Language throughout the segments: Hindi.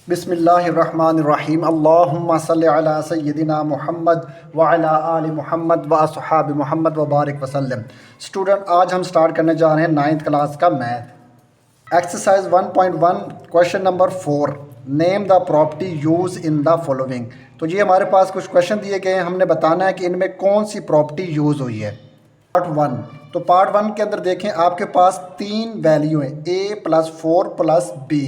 बिस्मिल्लाहिर्रहमानिर्रहीम अल्लाहुम्मा सल्लि अला सय्यिदिना मुहम्मद व अला आलि मुहम्मद व अस्हाबि मुहम्मद व बारिक वसल्लम। स्टूडेंट, आज हम स्टार्ट करने जा रहे हैं 9th क्लास का math exercise 1.1 question number 4। Name the property use in the following. तो ये हमारे पास कुछ क्वेश्चन दिए गए हैं, हमने बताना है कि इनमें कौन सी प्रॉपर्टी यूज़ हुई है। पार्ट 1। तो पार्ट 1 के अंदर देखें, आपके पास तीन वैल्यू हैं a + 4 + b।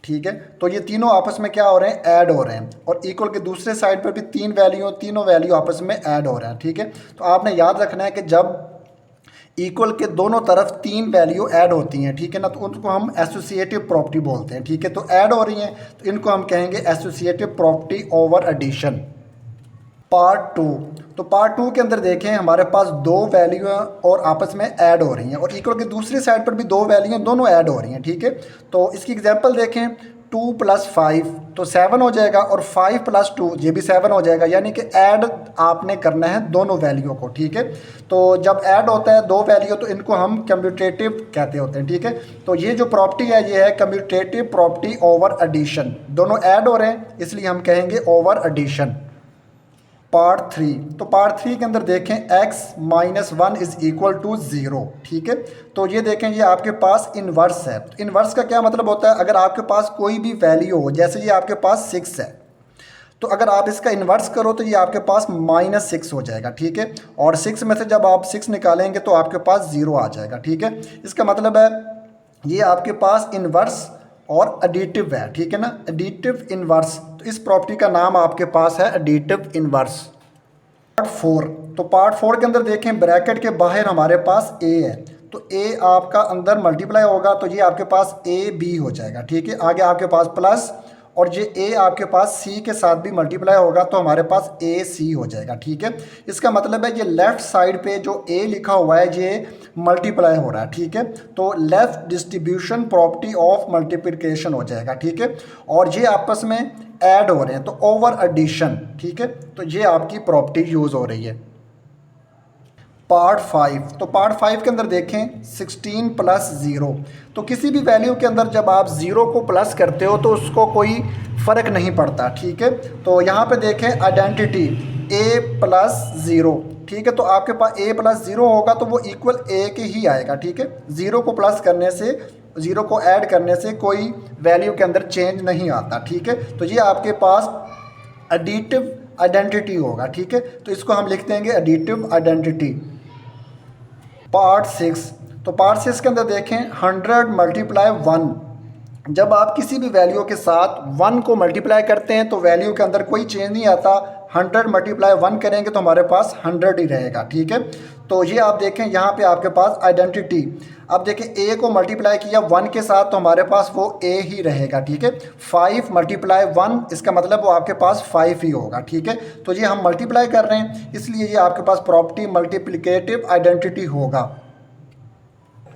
ठीक है, तो ये तीनों आपस में क्या हो रहे हैं, ऐड हो रहे हैं। और इक्वल के दूसरे साइड पर भी तीनों वैल्यू आपस में ऐड हो रहे हैं। ठीक है, तो आपने याद रखना है कि जब इक्वल के दोनों तरफ तीन वैल्यू ऐड होती हैं, ठीक है ना, तो उनको हम एसोसिएटिव प्रॉपर्टी बोलते हैं। ठीक है, तो ऐड हो रही हैं तो इनको हम कहेंगे associative property over addition. Part 2। तो पार्ट 2 के अंदर देखें, हमारे पास दो वैल्यू हैं और आपस में ऐड हो रही हैं, और इक्वल के दूसरी साइड पर भी दो वैल्यू हैं, दोनों ऐड हो रही हैं। ठीक है, तो इसकी एग्जांपल देखें, 2 + 5 तो 7 हो जाएगा, और 5 + 2 ये भी 7 हो जाएगा, यानी कि ऐड आपने करना है दोनों वैल्यू को। ठीक है, तो जब ऐड होता है दो वैल्यू तो इनको हम कम्यूटेटिव कहते होते हैं। ठीक है, तो ये जो प्रॉपर्टी है ये है कम्यूटेटिव प्रॉपर्टी ओवर एडिशन। दोनों ऐड हो रहे हैं इसलिए हम कहेंगे ओवर एडिशन। पार्ट 3। तो पार्ट 3 के अंदर देखें, x - 1 = 0। ठीक है, तो ये देखें, ये आपके पास इन्वर्स है। तो इन्वर्स का क्या मतलब होता है, अगर आपके पास कोई भी वैल्यू हो, जैसे ये आपके पास 6 है, तो अगर आप इसका इन्वर्स करो तो ये आपके पास -6 हो जाएगा। ठीक है, और 6 में से जब आप 6 निकालेंगे तो आपके पास 0 आ जाएगा। ठीक है, इसका मतलब है ये आपके पास इन्वर्स और एडिटिव है। ठीक है ना, एडिटिव इन्वर्स। तो इस प्रॉपर्टी का नाम आपके पास है एडिटिव इन्वर्स। पार्ट 4। तो पार्ट 4 के अंदर देखें, ब्रैकेट के बाहर हमारे पास a है, तो a आपका अंदर मल्टीप्लाई होगा तो ये आपके पास ab हो जाएगा। ठीक है, आगे आपके पास प्लस, और ये a आपके पास c के साथ भी मल्टीप्लाई होगा तो हमारे पास ac हो जाएगा। ठीक है, इसका मतलब है ये लेफ़्ट साइड पे जो a लिखा हुआ है ये मल्टीप्लाई हो रहा है। ठीक है, तो left distribution property of multiplication हो जाएगा। ठीक है, और ये आपस में ऐड हो रहे हैं तो ओवर एडिशन। ठीक है, तो ये आपकी प्रॉपर्टी यूज़ हो रही है। पार्ट 5। तो पार्ट 5 के अंदर देखें, 16 + 0। तो किसी भी वैल्यू के अंदर जब आप 0 को प्लस करते हो तो उसको कोई फ़र्क नहीं पड़ता। ठीक है, तो यहाँ पे देखें आइडेंटिटी a + 0। ठीक है, तो आपके पास a + 0 होगा तो वो इक्वल a के ही आएगा। ठीक है, 0 को प्लस करने से, 0 को ऐड करने से कोई वैल्यू के अंदर चेंज नहीं आता। ठीक है, तो ये आपके पास एडिटिव आइडेंटिटी होगा। ठीक है, तो इसको हम लिख देंगे एडिटिव आइडेंटिटी। पार्ट 6। तो पार्ट 6 के अंदर देखें, 100 × 1। जब आप किसी भी वैल्यू के साथ 1 को मल्टीप्लाई करते हैं तो वैल्यू के अंदर कोई चेंज नहीं आता। 100 × 1 करेंगे तो हमारे पास 100 ही रहेगा। ठीक है, तो ये आप देखें यहाँ पे आपके पास आइडेंटिटी। अब देखें a को मल्टीप्लाई किया 1 के साथ तो हमारे पास वो a ही रहेगा। ठीक है, 5 × 1 इसका मतलब वो आपके पास 5 ही होगा। ठीक है, तो ये हम मल्टीप्लाई कर रहे हैं इसलिए ये आपके पास प्रॉपर्टी मल्टीप्लिकेटिव आइडेंटिटी होगा।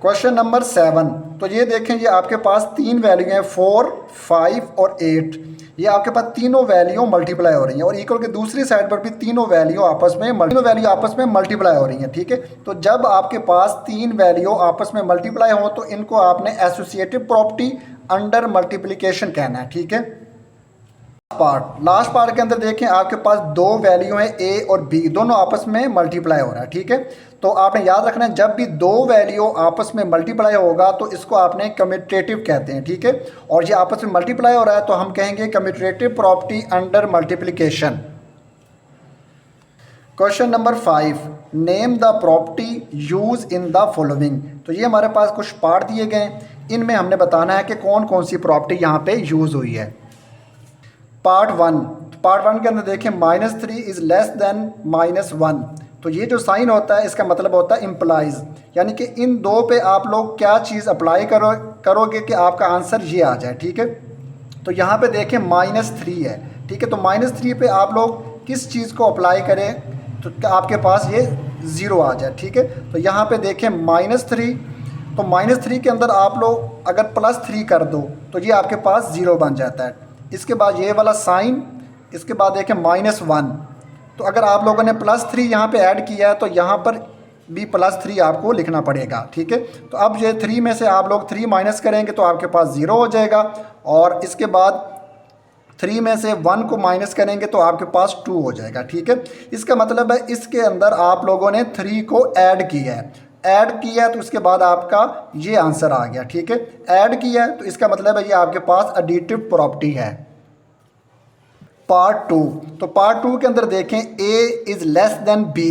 Question number 7। तो ये देखें, ये आपके पास तीन वैल्यू हैं 4, 5 और 8। ये आपके पास तीनों वैल्यू मल्टीप्लाई हो रही हैं, और इक्वल के दूसरी साइड पर भी तीनों वैल्यू आपस में मल्टीप्लाई हो रही हैं। ठीक है, तो जब आपके पास तीन वैल्यू आपस में मल्टीप्लाई हो तो इनको आपने एसोसिएटिव प्रॉपर्टी अंडर मल्टीप्लिकेशन कहना है। ठीक है, लास्ट पार्ट के अंदर देखें, आपके पास दो वैल्यू हैं a और b, दोनों आपस में मल्टीप्लाई हो रहा है। ठीक है, तो आपने याद रखना है जब भी दो वैल्यू आपस में मल्टीप्लाई होगा तो इसको आपने कम्यूटेटिव कहते हैं। ठीक है, और ये आपस में मल्टीप्लाई हो रहा है तो हम कहेंगे commutative property under multiplication. Question number 5। Name the property use in the following. तो ये हमारे पास कुछ पार्ट दिए गए हैं, इनमें हमने बताना है कि कौन कौन सी प्रॉपर्टी यहाँ पे यूज हुई है। पार्ट 1। पार्ट 1 के अंदर देखें, -3 इज़ लेस देन -1। तो ये जो साइन होता है इसका मतलब होता है इम्प्लाइज, यानी कि इन दो पे आप लोग क्या चीज़ अप्लाई करोगे कि आपका आंसर ये आ जाए। ठीक है, तो यहाँ पे देखें -3 है। ठीक है, तो -3 पे आप लोग किस चीज़ को अप्लाई करें तो आपके पास ये 0 आ जाए। ठीक है, तो यहाँ पे देखें -3, तो -3 के अंदर आप लोग अगर +3 कर दो तो ये आपके पास 0 बन जाता है। इसके बाद ये वाला साइन, इसके बाद देखें -1, तो अगर आप लोगों ने +3 यहाँ पे ऐड किया है तो यहाँ पर भी +3 आपको लिखना पड़ेगा। ठीक है, तो अब ये 3 में से आप लोग 3 माइनस करेंगे तो आपके पास 0 हो जाएगा, और इसके बाद 3 में से 1 को माइनस करेंगे तो आपके पास 2 हो जाएगा। ठीक है, इसका मतलब है इसके अंदर आप लोगों ने 3 को ऐड किया है, ऐड किया तो उसके बाद आपका ये आंसर आ गया। ठीक है, ऐड किया तो इसका मतलब है ये आपके पास एडिटिव प्रॉपर्टी है। पार्ट 2, तो पार्ट 2 के अंदर देखें a is less than b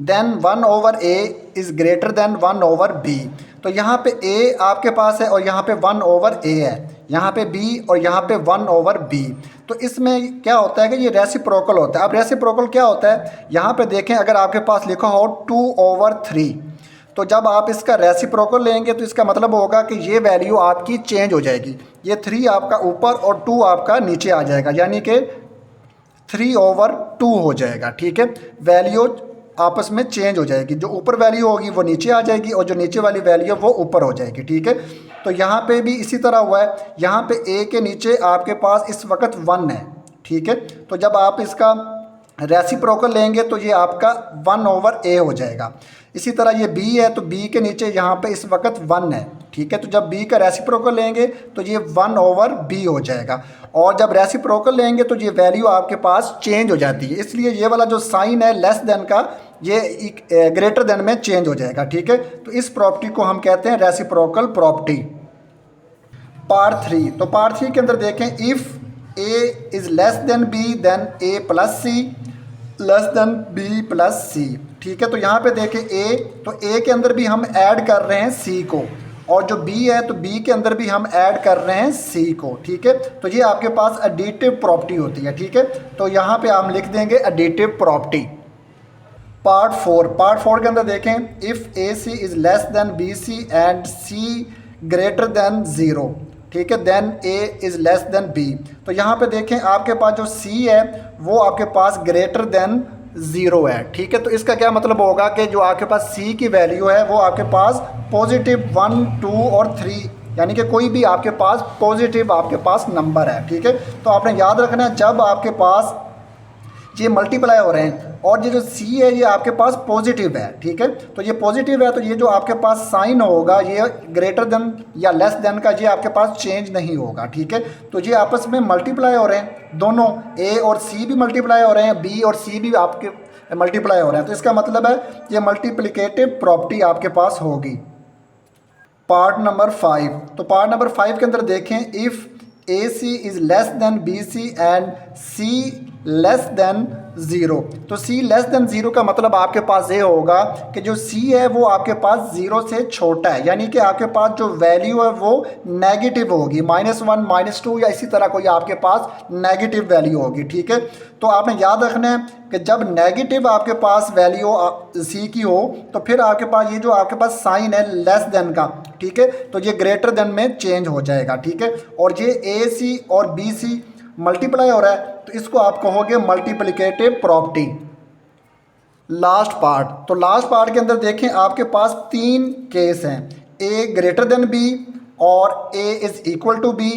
then 1/a is greater than 1/b। तो यहाँ पे a आपके पास है और यहाँ पे 1/a है, यहाँ पे b और यहाँ पे 1/b। तो इसमें क्या होता है कि ये रेसिप्रोकल होता है। अब रेसिप्रोकल क्या होता है, यहाँ पे देखें अगर आपके पास लिखा हो 2/3, तो जब आप इसका रेसिप्रोकल लेंगे तो इसका मतलब होगा कि ये वैल्यू आपकी चेंज हो जाएगी, ये 3 आपका ऊपर और 2 आपका नीचे आ जाएगा, यानी कि 3/2 हो जाएगा। ठीक है, वैल्यू आपस में चेंज हो जाएगी, जो ऊपर वैल्यू होगी वो नीचे आ जाएगी और जो नीचे वाली वैल्यू है वो ऊपर हो जाएगी। ठीक है, तो यहाँ पे भी इसी तरह हुआ है, यहाँ पे a के नीचे आपके पास इस वक्त 1 है। ठीक है, तो जब आप इसका रेसिप्रोकल लेंगे तो ये आपका 1/a हो जाएगा। इसी तरह ये b है तो b के नीचे यहाँ पे इस वक्त 1 है। ठीक है, तो जब b का रेसिप्रोकल लेंगे तो ये 1/b हो जाएगा, और जब रेसिप्रोकल लेंगे तो ये वैल्यू आपके पास चेंज हो जाती है, इसलिए ये वाला जो साइन है लेस देन का ये ग्रेटर देन में चेंज हो जाएगा। ठीक है, तो इस प्रॉपर्टी को हम कहते हैं रेसिप्रोकल प्रॉपर्टी। पार्ट 3, तो पार्ट 3 के अंदर देखें if a is less than b then a plus c less than b plus c। ठीक है, तो यहाँ पे देखें a, तो a के अंदर भी हम ऐड कर रहे हैं c को, और जो b है तो b के अंदर भी हम ऐड कर रहे हैं c को। ठीक है, तो ये आपके पास एडिटिव प्रॉपर्टी होती है। ठीक है, तो यहाँ पे हम लिख देंगे एडिटिव प्रॉपर्टी। पार्ट 4 के अंदर देखें if AC is less than BC and C greater than 0। ठीक है, then A is less than B। तो यहाँ पे देखें आपके पास जो C है वो आपके पास ग्रेटर देन 0 है। ठीक है, तो इसका क्या मतलब होगा कि जो आपके पास C की वैल्यू है वो आपके पास पॉजिटिव 1, 2 और 3, यानी कि कोई भी आपके पास पॉजिटिव आपके पास नंबर है। ठीक है, तो आपने याद रखना है जब आपके पास ये मल्टीप्लाई हो रहे हैं और ये जो c है ये आपके पास पॉजिटिव है। ठीक है, तो ये पॉजिटिव है तो ये जो आपके पास साइन होगा ये ग्रेटर देन या लेस देन का ये आपके पास चेंज नहीं होगा। ठीक है, तो ये आपस में मल्टीप्लाई हो रहे हैं, दोनों a और c भी मल्टीप्लाई हो रहे हैं, b और c भी आपके मल्टीप्लाई हो रहे हैं, तो इसका मतलब है ये मल्टीप्लिकेटिव प्रॉपर्टी आपके पास होगी। पार्ट नंबर 5, तो पार्ट नंबर 5 के अंदर देखें if AC is less than BC and C less then 0। तो C लेस देन 0 का मतलब आपके पास ये होगा कि जो C है वो आपके पास 0 से छोटा है, यानी कि आपके पास जो वैल्यू है वो नेगेटिव होगी, -1, -2 या इसी तरह कोई आपके पास नेगेटिव वैल्यू होगी। ठीक है, तो आपने याद रखना है कि जब नेगेटिव आपके पास वैल्यू C की हो तो फिर आपके पास ये जो आपके पास साइन है लेस देन का, ठीक है, तो ये ग्रेटर देन में चेंज हो जाएगा। ठीक है, और ये AC और BC मल्टीप्लाई हो रहा है तो इसको आप कहोगे मल्टीप्लिकेटिव प्रॉपर्टी। लास्ट पार्ट, तो लास्ट पार्ट के अंदर देखें आपके पास 3 केस हैं, A ग्रेटर देन B और A is equal to B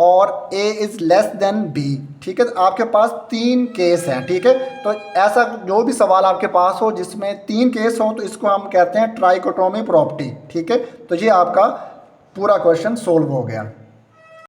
और A is less than B। ठीक है, तो आपके पास 3 केस हैं। ठीक है, तो ऐसा जो भी सवाल आपके पास हो जिसमें 3 केस हो तो इसको हम कहते हैं ट्राइकोटोमी प्रॉपर्टी। ठीक है, तो ये आपका पूरा क्वेश्चन सोल्व हो गया।